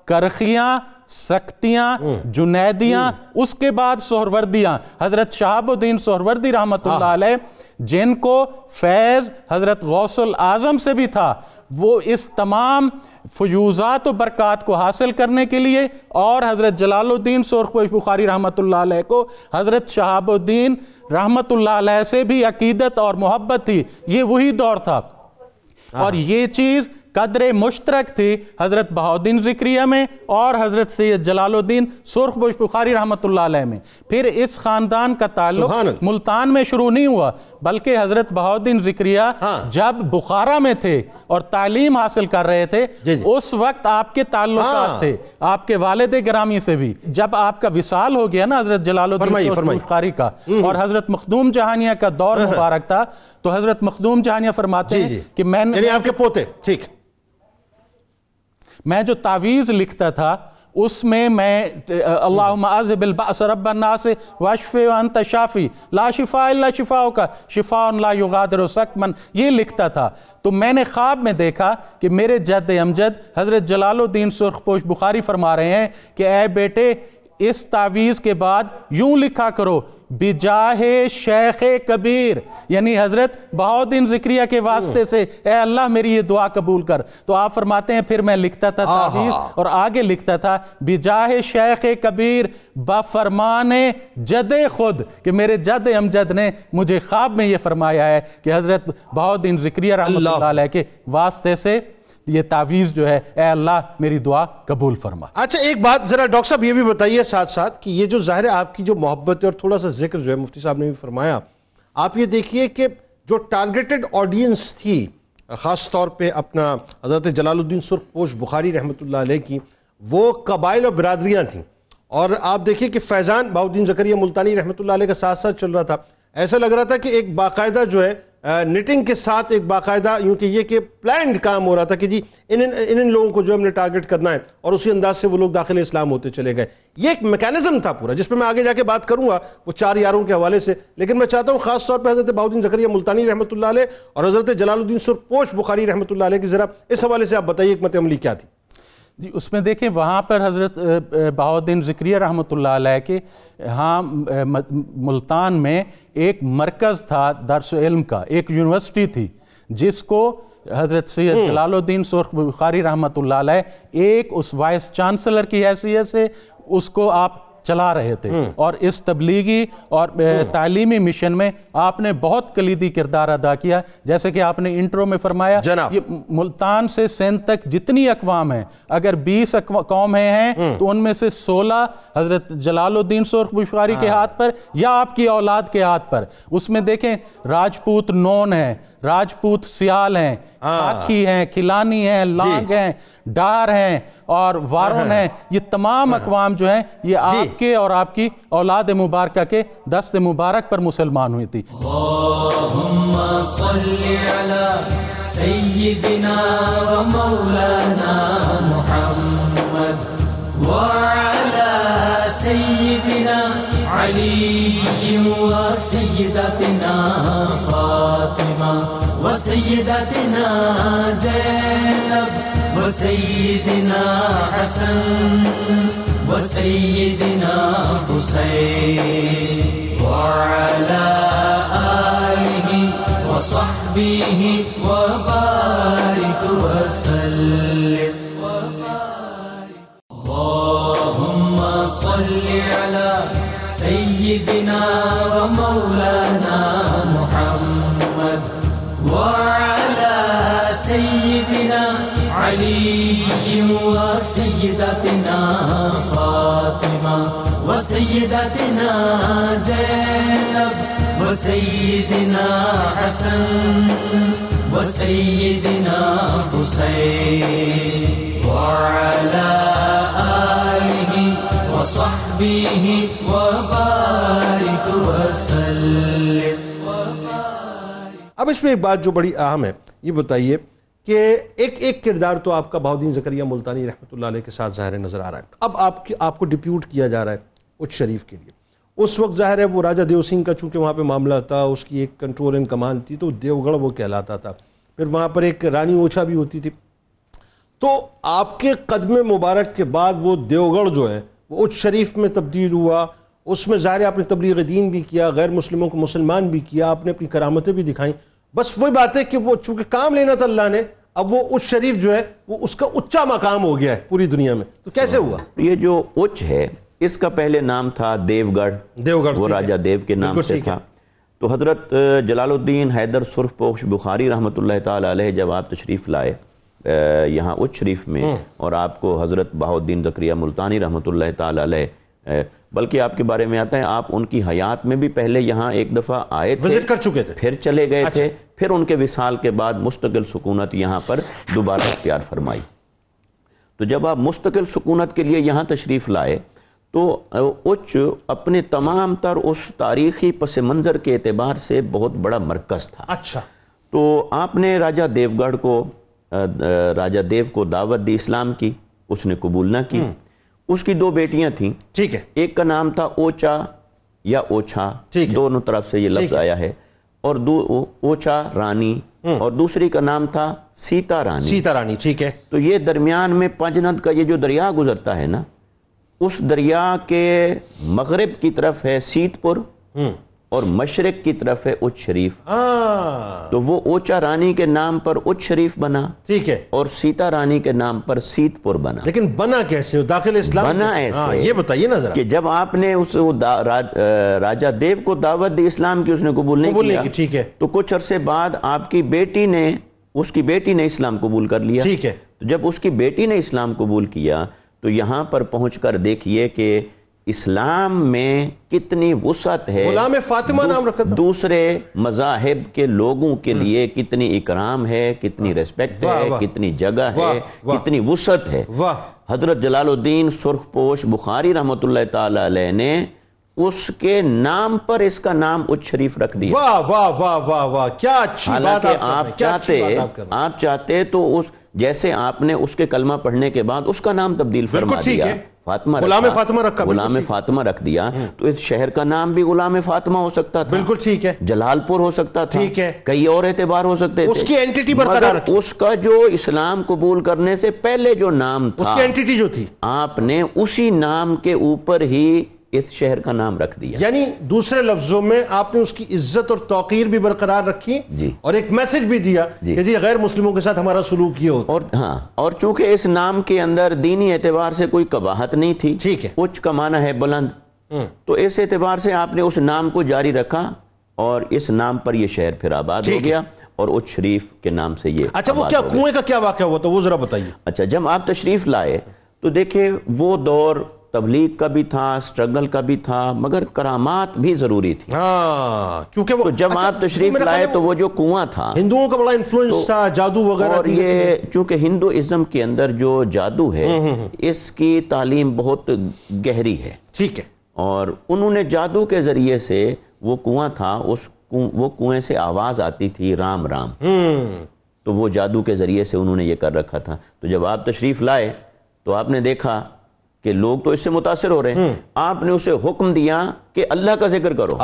کرخیاں، سختیاں، جنیدیاں، اس کے بعد سہروردیاں، حضرت شہاب الدین سہروردی رحمۃ اللہ علیہ، جن کو فیض حضرت غوث العظم سے بھی تھا، وہ اس تمام فیوزات و برکات کو حاصل کرنے کے لیے، اور حضرت جلال الدین سرخ بخاری رحمۃ اللہ علیہ کو حضرت شہاب الدین رحمۃ اللہ علیہ سے بھی عقیدت اور محبت تھی۔ یہ وہی دور تھا، اور یہ چیز قدر مشترک تھی حضرت بہاؤالدین زکریا میں اور حضرت سید جلال الدین سرخ بخاری رحمۃ اللہ علیہ میں۔ پھر اس خاندان کا تعلق ملتان میں شروع نہیں ہوا، بلکہ حضرت بہاؤالدین زکریا جب بخارا میں تھے اور تعلیم حاصل کر رہے تھے، اس وقت آپ کے تعلقات تھے آپ کے والد گرامی سے بھی۔ جب آپ کا وصال ہو گیا نا حضرت جلال الدین سرخ بخاری کا، اور حضرت مخدوم جہانیہ کا دور مبارک تھا، تو حضرت مخدوم جہانیہ فرماتے ہیں کہ میں آپ کے پوتے، ٹھیک، میں جو تعویذ لکھتا تھا اس میں اللہم اذہب البأس رب الناس واشف وانت شافی لا شفاء الا شفاؤک شفاء لا یغادر سقما، یہ لکھتا تھا۔ تو میں نے خواب میں دیکھا کہ میرے جد امجد حضرت جلال الدین سرخ پوش بخاری فرما رہے ہیں کہ اے بیٹے، اس تعویذ کے بعد یوں لکھا کرو بجاہ شیخ کبیر، یعنی حضرت بہاؤالدین زکریا کے واسطے سے اے اللہ میری یہ دعا قبول کر۔ تو آپ فرماتے ہیں پھر میں لکھتا تھا تعویذ، اور آگے لکھتا تھا بجاہ شیخ کبیر بفرمان جد خود، کہ میرے جد امجد نے مجھے خواب میں یہ فرمایا ہے کہ حضرت بہاؤالدین زکریا رحمۃ اللہ علیہ کے واسطے سے یہ تعویذ جو ہے اے اللہ میری دعا قبول فرما۔ اچھا ایک بات ذرا ڈاکٹر صاحب یہ بھی بتائیے ساتھ ساتھ کہ یہ جو ظاہر ہے آپ کی جو محبت ہے اور تھوڑا سا ذکر جو ہے مفتی صاحب نے بھی فرمایا، آپ یہ دیکھیے کہ جو ٹارگیٹڈ آڈینس تھی خاص طور پہ اپنا حضرت جلال الدین سرخ پوش بخاری رحمۃ اللہ علیہ کی، وہ قبائل اور برادریاں تھیں، اور آپ دیکھیے کہ فیضان بہاؤالدین زکریا ملتانی رحمۃ اللہ علیہ کے ساتھ ساتھ چل رہا تھا۔ ایسا لگ رہا تھا کہ ایک باقاعدہ جو ہے نیٹنگ کے ساتھ ایک باقاعدہ یوں کہ یہ کہ پلانڈ کام ہو رہا تھا کہ جی ان لوگوں کو جو ہم نے ٹارگٹ کرنا ہے، اور اسی انداز سے وہ لوگ داخل اسلام ہوتے چلے گئے۔ یہ ایک میکانزم تھا پورا، جس پہ میں آگے جا کے بات کروں گا وہ 4 یاروں کے حوالے سے، لیکن میں چاہتا ہوں خاص طور پہ حضرت بہاؤالدین زکریا ملتانی رحمۃ اللہ علیہ اور حضرت جلال الدین سرخ پوش بخاری رحمۃ اللہ علیہ کی ذرا اس حوالے سے آپ بتائیے حکمت عملی کیا تھی؟ جی اس میں دیکھیں وہاں پر حضرت بہاؤالدین ذکریہ رحمۃ اللہ علیہ کے ہاں ملتان میں ایک مرکز تھا درس علم کا، ایک یونیورسٹی تھی جس کو حضرت سید جلال الدین سرخ بخاری رحمۃ اللہ علیہ ایک اس وائس چانسلر کی حیثیت سے اس کو آپ چلا رہے تھے، اور اس تبلیغی اور تعلیمی مشن میں آپ نے بہت کلیدی کردار ادا کیا. جیسے کہ آپ نے انٹرو میں فرمایا یہ ملتان سے سندھ تک جتنی اقوام ہیں، اگر 20 قومیں ہیں تو ان میں سے 16 حضرت جلال الدین سرخ بخاری کے ہاتھ پر یا آپ کی اولاد کے ہاتھ پر. اس میں دیکھیں راجپوت نون ہیں، راجپوت سیال ہیں، آکھی ہیں، کھلانی ہیں، لانگ ہیں، ڈار ہیں اور وارون ہیں. یہ تمام اقوام جو ہیں یہ آپ کے اور آپ کی اولاد مبارکہ کے دست مبارک پر مسلمان ہوئی تھی. اللہم صلی علی سیدنا و مولانا محمد وعلی سیدنا علی و سیدتنا فاطمہ و سیدتنا زینب و سیدنا حسن و سیدنا حسین وعلى آله وصحبه وبارك وسلم. اللهم صل على سيدنا ومولانا محمد وعلى سيدنا علي وسيدتنا فاطمة وسيدتنا زينب وسيدنا حسن وسيدنا حسين وعلى آله وصحبه وبارك وسلم. اب اس میں ایک بات جو بڑی اہم ہے، یہ بتائیے کہ ایک کردار تو آپ کا بہاؤالدین زکریا ملتانی رحمۃ اللہ علیہ کے ساتھ ظاہر نظر آ رہا ہے. اب آپ کو ڈپیوٹ کیا جا رہا ہے اچ شریف کے لیے. اس وقت ظاہر ہے وہ راجہ دیو سنگھ کا چونکہ وہاں پہ معاملہ تھا، اس کی ایک کنٹرول اینڈ کمان تھی تو دیوگڑھ وہ کہلاتا تھا. پھر وہاں پر ایک رانی اوچھا بھی ہوتی تھی. تو آپ کے قدم مبارک کے بعد وہ دیوگڑھ جو ہے وہ اچ شریف میں تبدیل ہوا. اس میں ظاہر آپ نے تبلیغ دین بھی کیا، غیر مسلموں کو مسلمان بھی کیا، آپ نے اپنی کرامتیں بھی دکھائیں. بس وہی بات ہے کہ وہ چونکہ کام لینا تھا اللہ نے، اب وہ اچ شریف جو ہے وہ اس کا اچا مقام ہو گیا ہے پوری دنیا میں. تو کیسے ہوا؟ یہ جو اچ ہے اس کا پہلے نام تھا دیوگڑھ، وہ راجہ دیو کے نام سے تھا. تو حضرت جلال الدین حیدر سرخ پوش بخاری رحمۃ اللہ تعالی علیہ جب آپ تشریف لائے یہاں اچ شریف میں، اور آپ کو حضرت بہاؤالدین زکریا ملتانی رحمۃ اللہ تعالی علیہ، بلکہ آپ کے بارے میں آتا ہے آپ ان کی حیات میں بھی پہلے یہاں ایک دفعہ آئے تھے، وزٹ کر چکے تھے، پھر چلے گئے تھے، پھر ان کے وصال کے بعد مستقل سکونت یہاں پر دوبارہ اختیار فرمائی. تو جب آپ مستقل سکونت کے لیے یہاں تشریف لائے تو اچ اپنے تمام تر اس تاریخی پس منظر کے اعتبار سے بہت بڑا مرکز تھا. اچھا. تو آپ نے راجہ دیو کو دعوت دی اسلام کی، اس نے قبول نہ کی. اس کی 2 بیٹیاں تھیں، ٹھیک ہے، ایک کا نام تھا اوچا یا اوچھا، دونوں طرف سے یہ لفظ آیا ہے، اور اوچا رانی، اور دوسری کا نام تھا سیتا رانی. ٹھیک ہے. تو یہ درمیان میں پنجند کا یہ جو دریا گزرتا ہے نا، اس دریا کے مغرب کی طرف ہے سیت پور اور مشرق کی طرف ہے اچ شریف. تو وہ اوچا رانی کے نام پر اچ شریف بنا، ٹھیک ہے، اور سیتا رانی کے نام پر سیت پور بنا. لیکن بنا کیسے؟ داخل اسلام بنا ایسے، یہ بتائیے نا ذرا، کہ جب آپ نے اس راجہ دیو کو دعوت دی اسلام کی، اس نے قبول نہیں کیا، ٹھیک ہے، تو کچھ عرصے بعد آپ کی بیٹی نے، اس کی بیٹی نے اسلام قبول کر لیا. ٹھیک ہے. تو جب اس کی بیٹی نے اسلام قبول کیا تو یہاں پر پہنچ کر دیکھیے کہ اسلام میں کتنی وسعت ہے، غلام فاطمہ نام رکھا تھا، دوسرے مذاہب کے لوگوں کے لیے کتنی اکرام ہے، کتنی ریسپیکٹ ہے، کتنی جگہ ہے، کتنی وسعت ہے. حضرت جلال الدین سرخ پوش بخاری رحمۃ اللہ تعالی علیہ نے اس کے نام پر اس کا نام اچ شریف رکھ دیا. واہ واہ واہ واہ واہ، کیا اچھی بات. حالانکہ آپ چاہتے تو اس جیسے آپ نے اس کے کلمہ پڑھنے کے بعد اس کا نام تبدیل فرما دیا، فاطمہ غلام فاطمہ رکھا، غلام فاطمہ رکھ دیا، تو اس شہر کا نام بھی غلام فاطمہ ہو سکتا تھا، بالکل ٹھیک ہے، جلال پور ہو سکتا تھا، ٹھیک ہے، کئی اور اعتبار ہو سکتے تھے، اس کی اینٹیٹی برقرار رکھی، اس کا جو اسلام قبول کرنے سے پہلے جو نام تھا، اس کی اینٹیٹی جو تھی، آپ نے اسی نام کے اوپر ہی اس شہر کا نام رکھ دیا. یعنی دوسرے لفظوں میں آپ نے اس کی عزت اور توقیر بھی برقرار رکھی جی، اور ایک میسج بھی دیا کہ جی غیر مسلموں کے ساتھ ہمارا سلوک یہ ہوتا. اور ہاں، اور چونکہ اس نام کے اندر دینی اعتبار سے کوئی قباحت نہیں تھی، ٹھیک ہے، اچ کا معنی ہے بلند، تو اس اعتبار سے آپ نے اس نام کو جاری رکھا اور اس نام پر یہ شہر پھر آباد ہو گیا اور اچ شریف کے نام سے یہ. اچھا، وہ کیا کنویں کا کیا واقعہ ہوا تھا وہ ذرا بتائیے. اچھا، جب آپ تشریف لائے تو دیکھیں وہ دور تبلیغ کا بھی تھا، سٹرگل کا بھی تھا، مگر کرامات بھی ضروری تھی. ہاں، کیونکہ وہ جب آپ تشریف لائے تو وہ جو کنواں تھا، ہندوؤں کا بڑا انفلوئنس تھا، جادو وغیرہ، اور یہ چونکہ ہندوازم کے اندر جو جادو ہے اس کی تعلیم بہت گہری ہے، ٹھیک ہے، اور انہوں نے جادو کے ذریعے سے وہ کنواں تھا، وہ کنویں سے آواز آتی تھی رام رام، تو وہ جادو کے ذریعے سے انہوں نے یہ کر رکھا تھا. تو جب آپ تشریف لائے تو آپ نے دیکھا کہ لوگ تو اس سے متاثر ہو رہے ہیں، آپ نے اسے حکم دیا کہ اللہ کا ذکر کرو،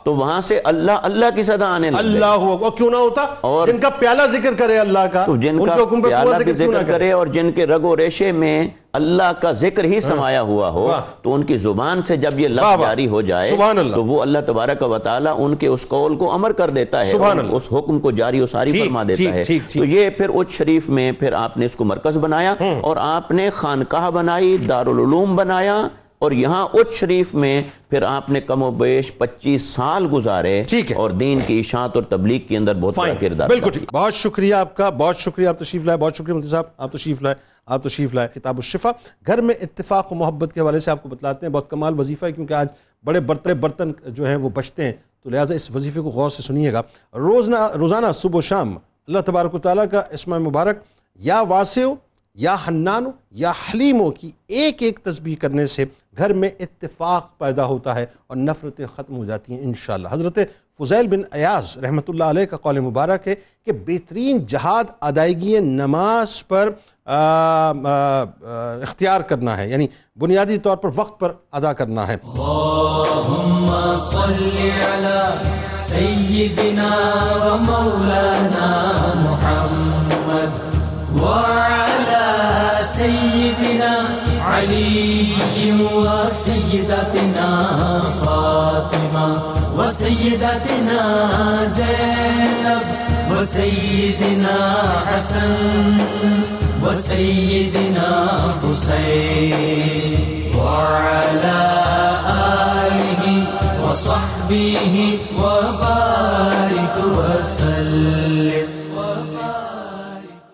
تو وہاں سے اللہ اللہ کی صدا آنے لگ گئی. اللہ ہوا، کیوں نہ ہوتا، اور جن کا پیالہ ذکر کرے اللہ کا، تو جن کا پیالہ بھی ذکر کرے اور جن کے رگ و ریشے میں اللہ کا ذکر ہی سمایا ہوا ہو، تو ان کی زبان سے جب یہ لفظ جاری ہو جائے تو وہ اللہ تبارک و تعالی ان کے اس قول کو امر کر دیتا ہے، اس حکم کو جاری و ساری فرما دیتا ہے. تو یہ پھر اچ شریف میں پھر آپ نے اس کو مرکز بنایا اور آپ نے خانقاہ بنائی، دارالعلوم بنایا، اور یہاں اچ شریف میں پھر آپ نے کم و بیش 25 سال گزارے اور دین کی اشاعت اور تبلیغ کے اندر بہت بڑا کردار. بالکل ٹھیک، بہت شکریہ آپ کا، بہت شکریہ آپ تشریف لائے، بہت شکریہ مفتی صاحب آپ تشریف لائے. کتاب الشفا گھر میں اتفاق و محبت کے حوالے سے آپ کو بتلاتے ہیں، بہت کمال وظیفہ ہے، کیونکہ آج بڑے برتن جو ہیں وہ بچتے ہیں، تو لہٰذا اس وظیفے کو غور سے سنیے گا. روزانہ صبح و شام اللہ تبارک و تعالیٰ کا اسم مبارک یا واسع یا حنان یا حلیموں کی ایک ایک تسبیح کرنے سے گھر میں اتفاق پیدا ہوتا ہے اور نفرتیں ختم ہو جاتی ہیں انشاءاللہ. حضرت فضیل بن عیاض رحمۃ اللہ علیہ کا قول مبارک ہے کہ بہترین جہاد ادائیگی نماز پر اختیار کرنا ہے، یعنی بنیادی طور پر وقت پر ادا کرنا ہے. اللہم صلی علی سیدنا و مولانا محمد وعلی سیدنا علی و سیدتنا فاطمہ و سیدتنا زینب و سیدنا حسن و سیدنا حسین وعلی آلہ و صحبہ و بارک وسلم.